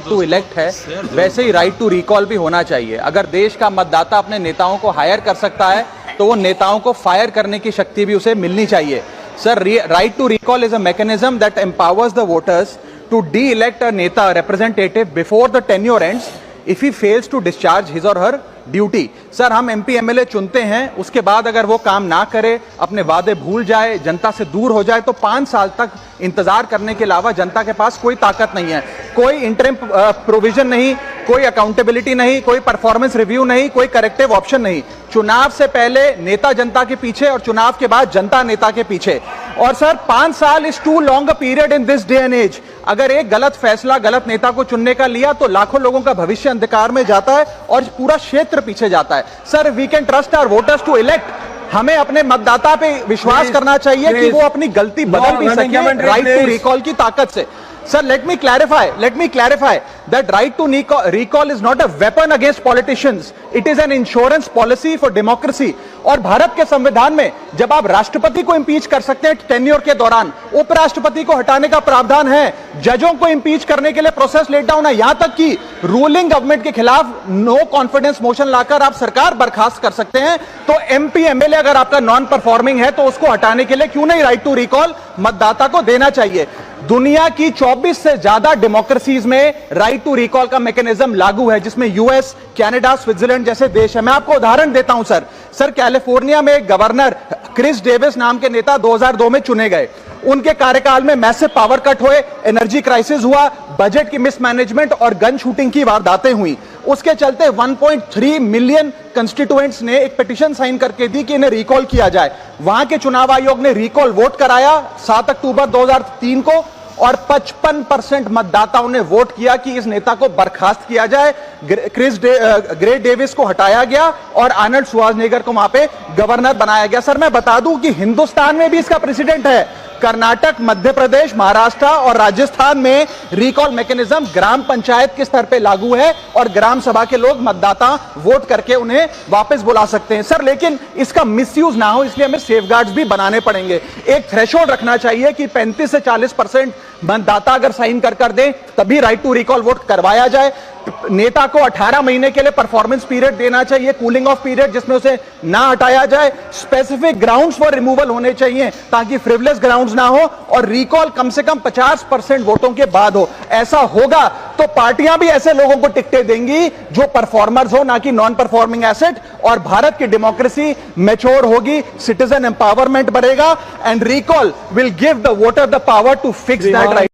To elect है, वैसे ही right to recall भी होना चाहिए। अगर देश का मतदाता अपने नेताओं को हायर कर सकता है तो वो नेताओं को फायर करने की शक्ति भी उसे मिलनी चाहिए। Sir, right to recall is a mechanism that empowers the voters to de-elect a neta representative before the tenure ends if he fails to discharge his or her duty। Sir, हम MP MLA चुनते हैं, उसके बाद अगर वो काम ना करे, अपने वादे भूल जाए, जनता से दूर हो जाए, तो 5 साल तक इंतजार करने के अलावा जनता के पास कोई ताकत नहीं है। कोई इंटरिम प्रोविजन नहीं, कोई अकाउंटेबिलिटी नहीं, कोई परफॉर्मेंस रिव्यू नहीं, कोई करेक्टिव ऑप्शन नहीं। चुनाव से पहले नेता जनता के पीछे और चुनाव के बाद जनता नेता के पीछे। और सर, 5 साल is too long a period in this day and age. अगर एक गलत फैसला गलत नेता को चुनने का लिया तो लाखों लोगों का भविष्य अंधकार में जाता है और पूरा क्षेत्र पीछे जाता है। Sir, we can trust our voters to elect. हमें अपने मतदाता पे विश्वास करना चाहिए कि वो अपनी गलती बदल भी सके राइट टू रिकॉल की ताकत से। Sir, let me clarify that right to recall is not a weapon against politicians. It is an insurance policy for democracy. और भारत के संविधान में जब आप राष्ट्रपति को इंपीच कर सकते हैं टेन्योर के दौरान, उपराष्ट्रपति को हटाने का प्रावधान है, जजों को इंपीच करने के लिए प्रोसेस लेट डाउन है, यहां तक कि रूलिंग गवर्नमेंट के खिलाफ नो कॉन्फिडेंस मोशन लाकर आप सरकार बर्खास्त कर सकते हैं। तो एमपी एमएलए अगर आपका नॉन परफॉर्मिंग है तो उसको हटाने के लिए क्यों नहीं राइट टू रिकॉल मतदाता को देना चाहिए। दुनिया की 24 से ज्यादा डेमोक्रेसीज में राइट टू रिकॉल का मैकेनिज्म लागू है, जिसमें यूएस, कनाडा, स्विट्जरलैंड जैसे देश है। मैं आपको उदाहरण देता हूं सर, कैलिफोर्निया में गवर्नर क्रिस डेविस नाम के नेता 2002 में चुने गए। उनके कार्यकाल में मैसिव पावर कट हुए, एनर्जी क्राइसिस हुआ, बजट की मिसमैनेजमेंट और गन शूटिंग की वारदातें हुई। उसके चलते 1.3 मिलियन कंस्टिट्यूएंट्स ने एक पिटीशन साइन करके दी कि इन्हें रिकॉल किया जाए। वहां के चुनाव आयोग ने रिकॉल वोट कराया 7 अक्टूबर 2003 को और 55% मतदाताओं ने वोट किया कि इस नेता को बर्खास्त किया जाए। ग्रे डेविस को हटाया गया और आर्नल्ड श्वार्ज़नेगर को वहां पे गवर्नर बनाया गया। सर, मैं बता दूं कि हिंदुस्तान में भी इसका प्रेसिडेंट है। कर्नाटक, मध्य प्रदेश, महाराष्ट्र और राजस्थान में रिकॉल मैकेनिज्म ग्राम पंचायत के स्तर पे लागू है और ग्राम सभा के लोग मतदाता वोट करके उन्हें वापस बुला सकते हैं। सर, लेकिन इसका मिसयूज ना हो इसलिए हमें सेफगार्ड्स भी बनाने पड़ेंगे। एक थ्रेशोल्ड रखना चाहिए कि 35 से 40% मतदाता अगर साइन कर दें तभी राइट टू रिकॉल वोट करवाया जाए। नेता को 18 महीने के लिए परफॉर्मेंस पीरियड देना चाहिए, कूलिंग ऑफ पीरियड, जिसमें उसे ना हटाया जाए। स्पेसिफिक ग्राउंड्स फॉर रिमूवल होने चाहिए ताकि फ्रिवलेस ग्राउंड्स ना हो और रिकॉल कम से कम 50% वोटों के बाद हो। ऐसा होगा तो पार्टियां भी ऐसे लोगों को टिकटें देंगी जो परफॉर्मर्स हो, ना कि नॉन परफॉर्मिंग एसेट, और भारत की डेमोक्रेसी मैच्योर होगी, सिटीजन एम्पावरमेंट बढ़ेगा and recall will give the voter the power to fix that right.